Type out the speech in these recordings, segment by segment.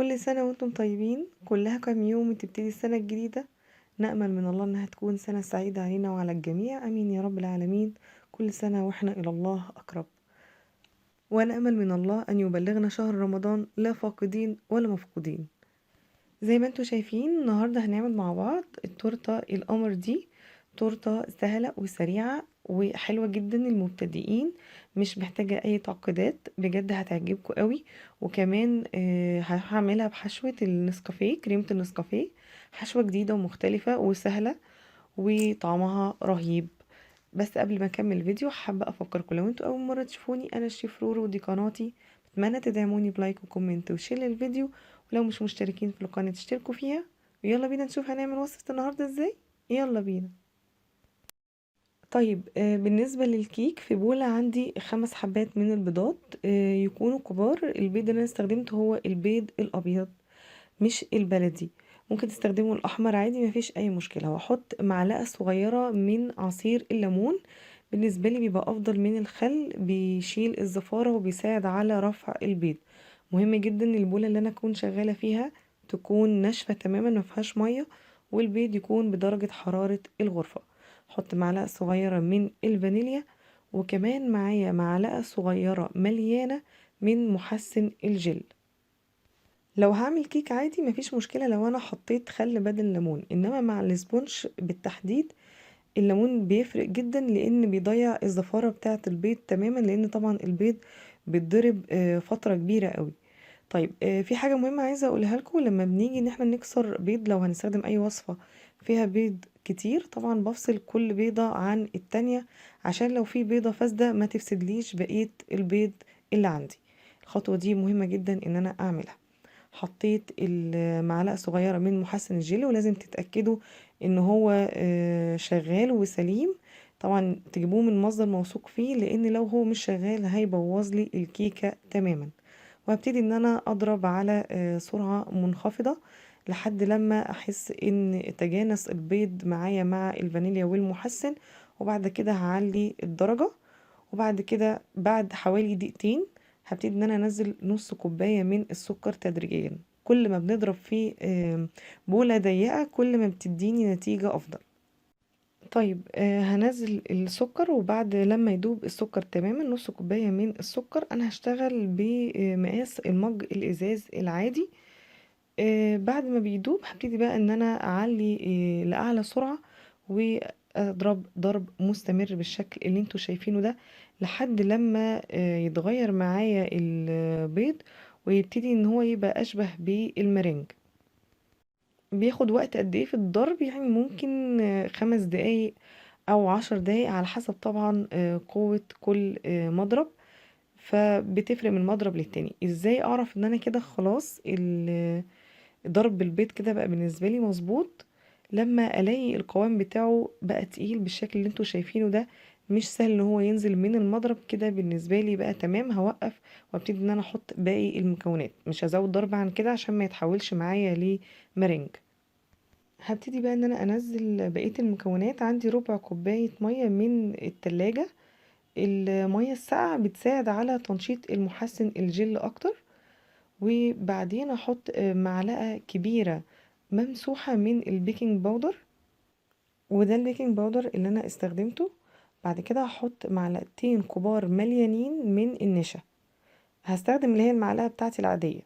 كل سنة وانتم طيبين، كلها كام يوم وتبتدي السنة الجديدة. نأمل من الله انها تكون سنة سعيدة علينا وعلى الجميع، امين يا رب العالمين. كل سنة واحنا الى الله اقرب. ونأمل من الله ان يبلغنا شهر رمضان لا فاقدين ولا مفقودين. زي ما انتم شايفين النهاردة هنعمل مع بعض التورتة القمر دي. تورتة سهلة وسريعة وحلوة جدا للمبتدئين، مش محتاجة اي تعقيدات، بجد هتعجبكم قوي. وكمان هعملها بحشوة النسكافيه، كريمة النسكافيه. حشوة جديدة ومختلفة وسهلة وطعمها رهيب. بس قبل ما اكمل الفيديو حابة افكركم، لو انتوا اول مرة تشوفوني انا الشيف رورو ودي قناتي، بتمنى تدعموني بلايك وكومنت وشير للفيديو. ولو مش مشتركين في القناة تشتركوا فيها. ويلا بينا نشوف هنعمل وصفة النهاردة ازاي. يلا بينا. طيب بالنسبة للكيك، في بولة عندي 5 حبات من البيضات، يكونوا كبار. البيض اللي انا استخدمته هو البيض الابيض مش البلدي. ممكن تستخدموا الاحمر عادي، مفيش اي مشكلة. وهحط معلقة صغيرة من عصير الليمون، بالنسبة لي بيبقى افضل من الخل، بيشيل الزفارة وبيساعد على رفع البيض. مهم جدا البولة اللي انا اكون شغالة فيها تكون ناشفة تماما، مفيهاش مية، والبيض يكون بدرجة حرارة الغرفة. حط معلقة صغيرة من الفانيليا، وكمان معايا معلقة صغيرة مليانة من محسن الجل. لو هعمل كيك عادي مفيش مشكلة لو انا حطيت خل بدل ليمون، انما مع الاسبونج بالتحديد الليمون بيفرق جدا، لان بيضيع الزفارة بتاعة البيض تماما، لان طبعا البيض بيتضرب فترة كبيرة قوي. طيب في حاجة مهمة عايزة اقولها لكم، لما بنيجي ان احنا نكسر بيض، لو هنستخدم اي وصفة فيها بيض كتير، طبعا بفصل كل بيضة عن التانية، عشان لو في بيضة فاسدة ما تفسدليش بقية البيض اللي عندي. الخطوة دي مهمة جدا ان انا اعملها. حطيت المعلقة صغيرة من محسن الجيلي، ولازم تتأكدوا ان هو شغال وسليم. طبعا تجيبوه من مصدر موثوق فيه، لان لو هو مش شغال هيبوظ لي الكيكة تماما. وهبتدي ان انا اضرب على سرعة منخفضة لحد لما احس ان تجانس البيض معايا مع الفانيليا والمحسن. وبعد كده هعلي الدرجة. وبعد كده بعد حوالي دقيقتين هبتدي ان انا انزل نص كوباية من السكر تدريجيا. كل ما بنضرب في بولة ضيقة كل ما بتديني نتيجة افضل. طيب هنزل السكر، وبعد لما يدوب السكر تماما نص كوباية من السكر، انا هشتغل بمقاس المج الازاز العادي. بعد ما بيدوب هبتدي بقى ان انا اعلي لاعلى سرعة، واضرب ضرب مستمر بالشكل اللي انتوا شايفينه ده، لحد لما يتغير معايا البيض ويبتدي ان هو يبقى اشبه بالمرنج. بياخد وقت قد ايه في الضرب؟ يعني ممكن 5 دقايق او 10 دقايق، على حسب طبعا قوة كل مضرب. فبتفرق من مضرب للتاني. ازاي اعرف ان انا كده خلاص ضرب البيض كده بقى بالنسبة لي مظبوط؟ لما الاقي القوام بتاعه بقى تقيل بالشكل اللي انتوا شايفينه ده، مش سهل ان هو ينزل من المضرب كده، بالنسبة لي بقى تمام. هوقف وابتدي ان انا احط باقي المكونات، مش هزود ضرب عن كده عشان ما يتحولش معايا لمرنج. هبتدي بقى ان انا انزل بقية المكونات. عندي ربع كوباية مية من التلاجة. المية الساقعة بتساعد على تنشيط المحسن الجل اكتر. وبعدين احط معلقة كبيرة ممسوحة من البيكنج باودر، وده البيكنج باودر اللي انا استخدمته. بعد كده هحط معلقتين كبار مليانين من النشا. هستخدم اللي هي المعلقة بتاعتي العادية،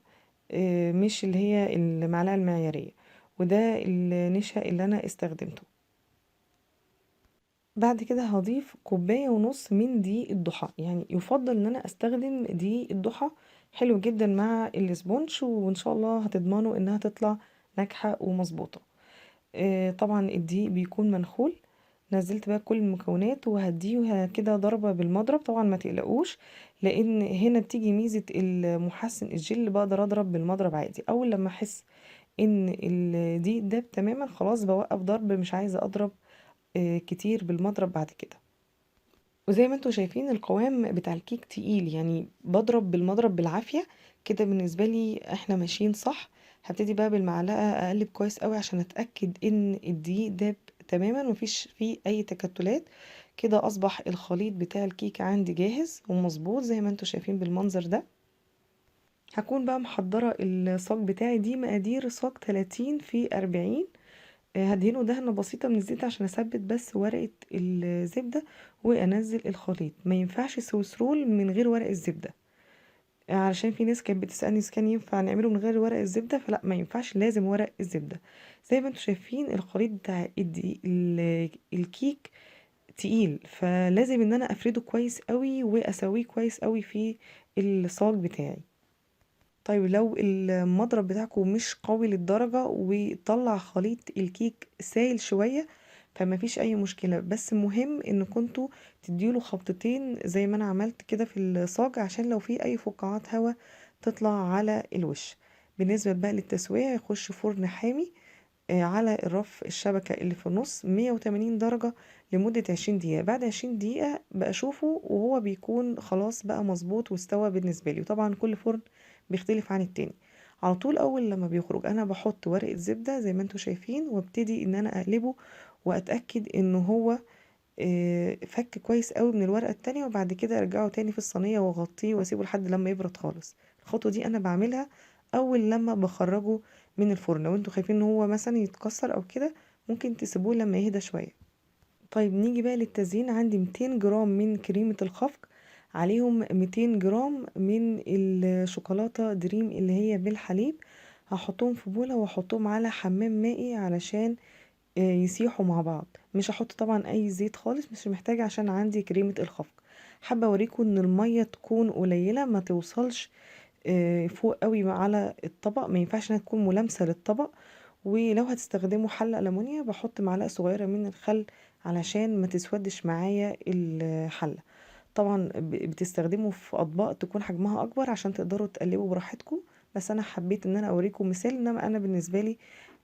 مش اللي هي المعلقة المعيارية. وده النشا اللي انا استخدمته. بعد كده هضيف كوباية ونص من دقيق الضحى، يعني يفضل ان انا استخدم دقيق الضحى، حلو جدا مع الاسبونج، وان شاء الله هتضمنوا انها تطلع ناجحة ومظبوطة. طبعا الدقيق بيكون منخول. نزلت بقى كل المكونات وهديها كده ضربة بالمضرب، طبعا ما تقلقوش، لان هنا بتيجي ميزة المحسن الجل، بقدر اضرب بالمضرب عادي. اول لما احس ان الدقيق داب تماما خلاص بوقف ضرب، مش عايزة اضرب كتير بالمضرب بعد كده. وزي ما انتوا شايفين القوام بتاع الكيك تقيل، يعني بضرب بالمضرب بالعافية كده. بالنسبة لي احنا ماشيين صح. هبتدي بقى بالمعلقة اقلب كويس قوي عشان اتأكد ان الدقيق داب تماما مفيش فيه اي تكتلات. كده اصبح الخليط بتاع الكيك عندي جاهز ومظبوط زي ما انتوا شايفين بالمنظر ده. هكون بقى محضرة الصاج بتاعي، دي مقادير صاج 30 في 40. هدهنه دهنة بسيطة من الزيت عشان اثبت بس ورقة الزبدة وانزل الخليط. ما ينفعش سويس رول من غير ورق الزبدة، علشان في ناس كانت بتسألني اذا كان ينفع نعمله من غير ورق الزبدة، فلا ما ينفعش، لازم ورق الزبدة. زي ما انتم شايفين الخليط بتاع الكيك تقيل، فلازم ان انا افرده كويس قوي واسويه كويس قوي في الصاج بتاعي. طيب لو المضرب بتاعكم مش قوي للدرجة وطلع خليط الكيك سايل شوية، فما فيش اي مشكلة، بس مهم ان كنتوا تديله خبطتين زي ما انا عملت كده في الصاج، عشان لو في اي فقاعات هواء تطلع على الوش. بالنسبة بقى للتسوية، يخش فرن حامي على الرف الشبكة اللي في النص 180 درجة لمدة 20 دقيقة. بعد 20 دقيقة بشوفه وهو بيكون خلاص بقى مظبوط واستوى بالنسبة لي، وطبعا كل فرن بيختلف عن التاني. على طول اول لما بيخرج انا بحط ورقة زبدة زي ما انتم شايفين، وابتدي ان انا اقلبه واتأكد ان هو فك كويس قوي من الورقة التانية، وبعد كده ارجعه تاني في الصينية واغطيه واسيبه لحد لما يبرد خالص. الخطوة دي انا بعملها اول لما بخرجه من الفرن. لو انتوا خايفين ان هو مثلا يتكسر او كده، ممكن تسيبوه لما يهدى شوية. طيب نيجي بقى للتزيين. عندي 200 جرام من كريمة الخفق، عليهم 200 جرام من الشوكولاتة دريم اللي هي بالحليب. هحطهم في بولة واحطهم على حمام مائي علشان يسيحوا مع بعض. مش هحط طبعا اي زيت خالص، مش محتاجة عشان عندي كريمة الخفق. حابة اوريكم ان المية تكون قليلة، ما توصلش فوق قوي على الطبق، ما ينفعش انها تكون ملامسة للطبق. ولو هتستخدموا حلة ألمونيا بحط معلقة صغيرة من الخل علشان ما تسودش معايا الحلة. طبعا بتستخدموا في أطباق تكون حجمها أكبر عشان تقدروا تقلبوا براحتكم، بس أنا حبيت إن أنا أوريكم مثال. إنما أنا بالنسبة لي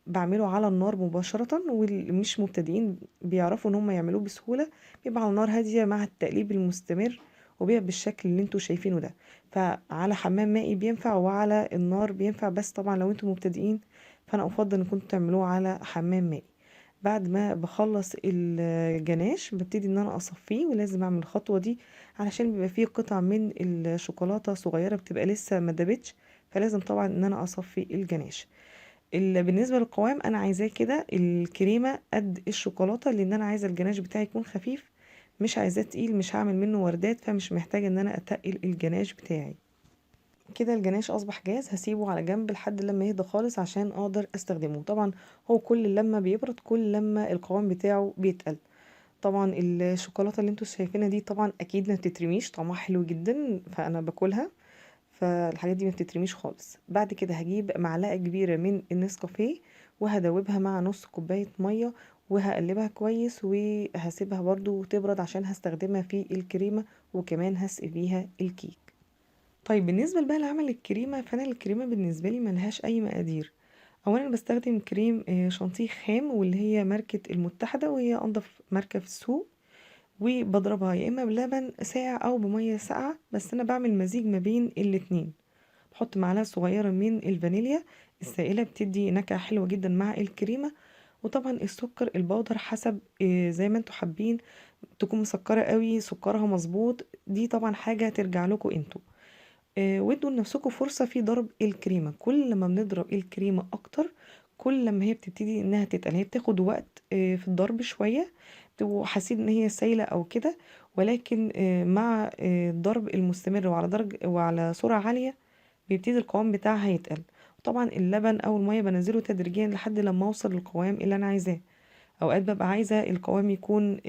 بعمله على النار مباشرة، والمش مبتدئين بيعرفوا إن هم يعملوه بسهولة. بيبقى على نار هادية مع التقليب المستمر، وبيبقى بالشكل اللي انتوا شايفينه ده. فعلى حمام مائي بينفع وعلى النار بينفع، بس طبعا لو انتوا مبتدئين فانا افضل ان كنتوا تعملوه على حمام مائي. بعد ما بخلص الجناش ببتدي ان انا اصفيه، ولازم اعمل الخطوه دي علشان بيبقى فيه قطع من الشوكولاته صغيره بتبقى لسه ما دابتش، فلازم طبعا ان انا اصفي الجناش. بالنسبه للقوام انا عايزاه كده الكريمه قد الشوكولاته، لان انا عايزه الجناش بتاعي يكون خفيف، مش عايزاه تقيل، مش هعمل منه وردات، فمش محتاجه ان انا اتقل الجناش بتاعي. كده الجناش اصبح جاهز، هسيبه على جنب لحد لما يهدى خالص عشان اقدر استخدمه. طبعا هو كل لما بيبرد كل لما القوام بتاعه بيتقل. طبعا الشوكولاته اللي انتوا شايفينها دي طبعا اكيد ما بتترميش، طعمها حلو جدا فانا باكلها، فالحاجات دي ما بتترميش خالص. بعد كده هجيب معلقه كبيره من النسكافيه وهدوبها مع نص كوبايه ميه، وهقلبها كويس وهسيبها برضو تبرد عشان هستخدمها في الكريمه، وكمان هسقي بيها الكيك. طيب بالنسبة بقى لعمل الكريمة، فأنا الكريمة بالنسبة لي ملهاش أي مقادير. أولا بستخدم كريم شانتيه خام، واللي هي ماركة المتحدة، وهي أنضف ماركة في السوق. وبضربها يا إما بلبن ساقع أو بمية ساقعة، بس أنا بعمل مزيج ما بين الاتنين. بحط معلقة صغيرة من الفانيليا السائلة، بتدي نكهة حلوة جدا مع الكريمة. وطبعا السكر البودر حسب زي ما انتوا حابين، تكون مسكرة قوي سكرها مظبوط، دي طبعا حاجة ترجع لكم انتوا. وادوا لنفسكم فرصة في ضرب الكريمة. كل لما بنضرب الكريمة اكتر، كل لما هي بتبتدي انها تتقل. هي بتاخد وقت في الضرب شوية، بتبقوا حاسين ان هي سايلة او كده، ولكن مع الضرب المستمر وعلى درجة وعلى سرعة عالية بيبتدي القوام بتاعها يتقل. طبعا اللبن او المية بنزله تدريجيا لحد لما اوصل للقوام اللي انا عايزاه. اوقات ببقى عايزه القوام يكون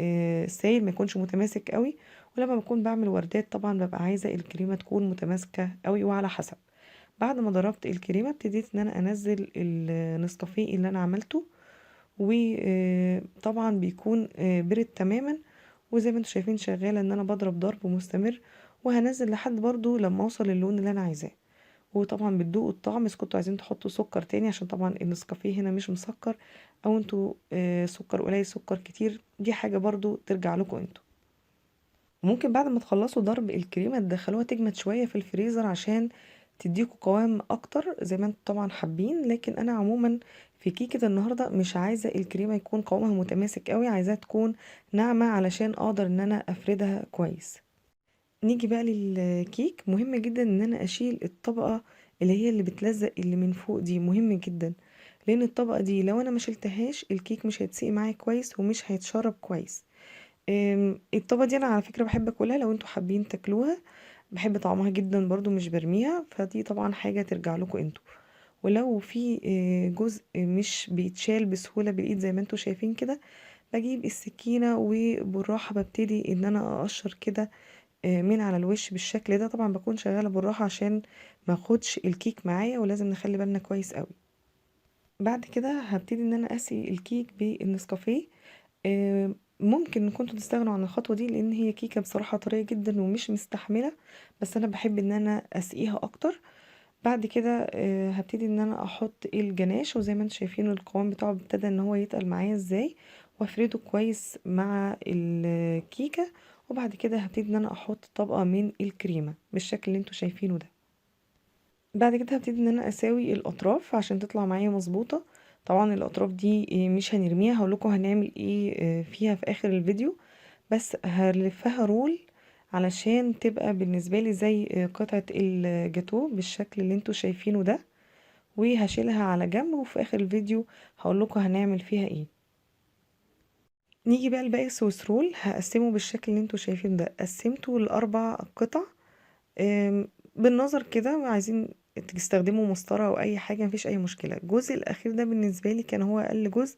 سايل، ما يكونش متماسك قوي. ولما بكون بعمل وردات طبعا ببقى عايزه الكريمه تكون متماسكه قوي، وعلى حسب. بعد ما ضربت الكريمه ابتديت ان انا انزل النسكافيه اللي انا عملته، وطبعا بيكون برد تماما. وزي ما انتم شايفين شغاله ان انا بضرب ضرب مستمر، وهنزل لحد برضو لما اوصل للون اللي انا عايزاه. وطبعا بتدوقوا الطعم اذا كنتوا عايزين تحطوا سكر تاني، عشان طبعا النسكافيه هنا مش مسكر، او انتوا سكر قليل سكر كتير، دي حاجة برضو ترجع لكم انتوا. وممكن بعد ما تخلصوا ضرب الكريمة تدخلوها تجمد شوية في الفريزر عشان تديكوا قوام اكتر زي ما انتوا طبعا حابين. لكن انا عموما في كيكة النهاردة مش عايزة الكريمة يكون قوامها متماسك قوي، عايزاها تكون ناعمة علشان اقدر ان انا افردها كويس. نيجي بقى للكيك. مهم جدا ان انا اشيل الطبقة اللي بتلزق اللي من فوق دي مهم جدا، لان الطبقة دي لو انا ما شلتهاش الكيك مش هيتسقي معايا كويس ومش هيتشرب كويس. الطبقة دي انا على فكرة بحب اكلها، لو انتوا حابين تاكلوها بحب طعمها جدا برضو مش برميها، فدي طبعا حاجة ترجع لكم انتوا. ولو في جزء مش بيتشال بسهولة بالايد زي ما انتوا شايفين كده، بجيب السكينة وبالراحة ببتدي ان انا اقشر كده من على الوش بالشكل ده. طبعا بكون شغالة بالراحة عشان ما اخدش الكيك معايا، ولازم نخلي بالنا كويس قوي. بعد كده هبتدي ان انا اسقي الكيك بالنسكافيه. ممكن كنتوا تستغنوا عن الخطوة دي لان هي كيكة بصراحة طرية جدا ومش مستحملة، بس انا بحب ان انا اسقيها اكتر. بعد كده هبتدي ان انا احط الجناش، وزي ما انتم شايفين القوام بتاعه ابتدى ان هو يتقل معايا ازاي، وافرده كويس مع الكيكة. وبعد كده هبتدي ان انا احط طبقة من الكريمة بالشكل اللي انتم شايفينه ده. بعد كده هبتدي ان انا اساوي الاطراف عشان تطلع معايا مظبوطة. طبعا الاطراف دي مش هنرميها، هقولكم هنعمل ايه فيها في اخر الفيديو. بس هلفها رول علشان تبقى بالنسبة لي زي قطعة الجاتو بالشكل اللي انتوا شايفينه ده، وهشيلها على جنب، وفي اخر الفيديو هقول لكم هنعمل فيها ايه. نيجي بقى لباقي السويس رول، هقسمه بالشكل اللي انتوا شايفينه ده، قسمته لاربع قطع. بالنظر كده، عايزين تستخدموا مسطرة او اي حاجة مفيش اي مشكلة. الجزء الاخير ده بالنسبة لي كان هو اقل جزء،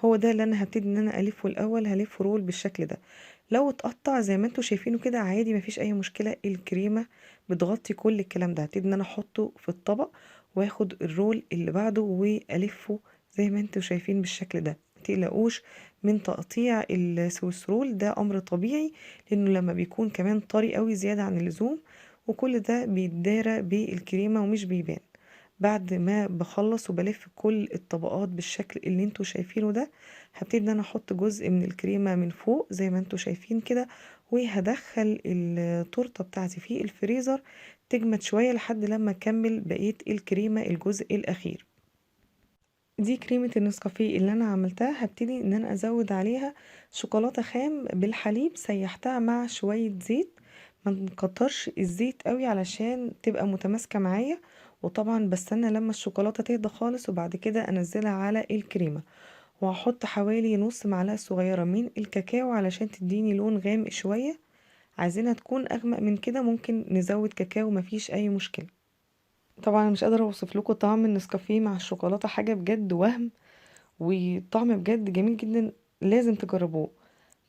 هو ده اللي انا هبتدي ان انا الفه الاول. هلف رول بالشكل ده، لو اتقطع زي ما انتوا شايفينه كده عادي مفيش اي مشكلة، الكريمة بتغطي كل الكلام ده. هبتدي ان انا احطه في الطبق واخد الرول اللي بعده والفه زي ما انتوا شايفين بالشكل ده. متقلقوش من تقطيع السويس رول، ده امر طبيعي لانه لما بيكون كمان طري قوي زيادة عن اللزوم، وكل ده بيتدارى بالكريمة ومش بيبان. بعد ما بخلص وبلف كل الطبقات بالشكل اللي انتوا شايفينه ده، هبتدي ان انا احط جزء من الكريمة من فوق زي ما انتوا شايفين كده، وهدخل التورتة بتاعتي في الفريزر تجمد شوية لحد لما اكمل بقية الكريمة الجزء الاخير. دي كريمة النسكافيه اللي انا عملتها، هبتدي ان انا ازود عليها شوكولاتة خام بالحليب سيحتها مع شوية زيت. ما نكترش الزيت قوي علشان تبقى متماسكة معايا. وطبعا بستنى لما الشوكولاتة تهدى خالص وبعد كده انزلها على الكريمة. وهحط حوالي نص معلقة صغيرة من الكاكاو علشان تديني لون غامق شوية. عايزينها تكون اغمق من كده ممكن نزود كاكاو، مفيش اي مشكلة. طبعا أنا مش قادرة اوصف لكم طعم النسكافيه مع الشوكولاتة، حاجة بجد وهم، وطعم بجد جميل جدا، لازم تجربوه.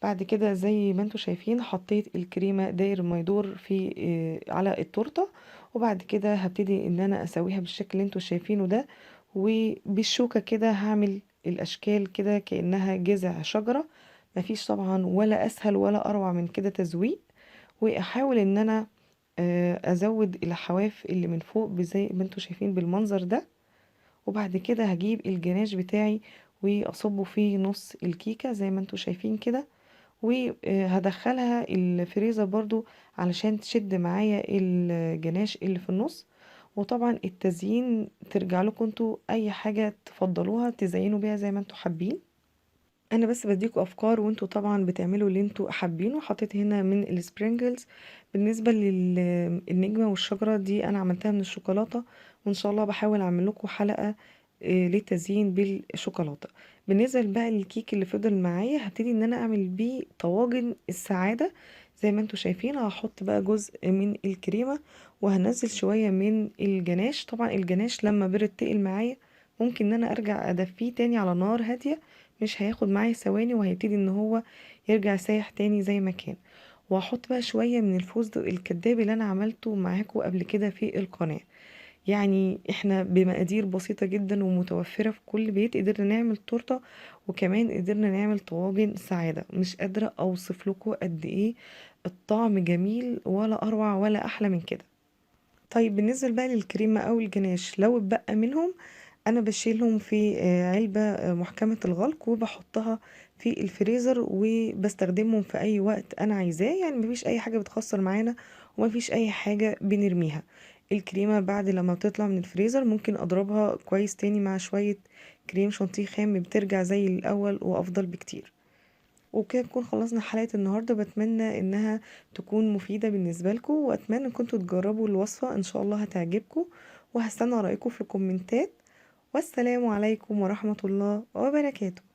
بعد كده زي ما انتوا شايفين حطيت الكريمة داير ما يدور في على التورتة. وبعد كده هبتدي ان انا اسويها بالشكل اللي انتوا شايفينه ده، وبالشوكة كده هعمل الاشكال كده كأنها جذع شجرة. مفيش طبعا ولا اسهل ولا اروع من كده تزويق. واحاول ان انا ازود الحواف اللي من فوق زي ما انتوا شايفين بالمنظر ده. وبعد كده هجيب الجناش بتاعي واصبه في نص الكيكة زي ما انتوا شايفين كده، وهدخلها الفريزر برضو علشان تشد معايا الجناش اللي في النص. وطبعا التزيين ترجع لكم انتوا، اي حاجة تفضلوها تزينوا بيها زي ما انتوا حابين. انا بس بديكوا افكار وانتوا طبعا بتعملوا اللي انتوا حابينه. حطيت هنا من السبرينجلز. بالنسبه للنجمه والشجره دي انا عملتها من الشوكولاته، وان شاء الله بحاول اعمل لكم حلقه للتزيين بالشوكولاته. بالنسبه بقى للكيك اللي فضل معايا هبتدي ان انا اعمل بيه طواجن السعاده. زي ما انتوا شايفين هحط بقى جزء من الكريمه، وهنزل شويه من الجناش. طبعا الجناش لما برد تقل معايا ممكن ان انا ارجع ادفيه تاني على نار هاديه، مش هياخد معايا ثواني وهيبتدي ان هو يرجع سايح تاني زي ما كان. وهحط بقى شوية من الفستق الكداب اللي انا عملته معاكم قبل كده في القناة. يعني احنا بمقادير بسيطة جدا ومتوفرة في كل بيت قدرنا نعمل تورتة، وكمان قدرنا نعمل طواجن سعادة. مش قادرة اوصف لكم قد ايه الطعم جميل، ولا اروع ولا احلى من كده. طيب بالنسبة بقى للكريمة او الجناش لو اتبقى منهم، انا بشيلهم في علبة محكمة الغلق وبحطها في الفريزر وبستخدمهم في اي وقت انا عايزاه. يعني مفيش اي حاجة بتخسر معانا ومفيش اي حاجة بنرميها. الكريمة بعد لما بتطلع من الفريزر ممكن اضربها كويس تاني مع شوية كريم شانتيه خام، بترجع زي الاول وافضل بكتير. وكده نكون خلصنا حلقة النهاردة. بتمنى انها تكون مفيدة بالنسبة لكم، واتمنى ان كنتوا تجربوا الوصفة، ان شاء الله هتعجبكم. وهستنى رأيكم في الكومنتات. والسلام عليكم ورحمة الله وبركاته.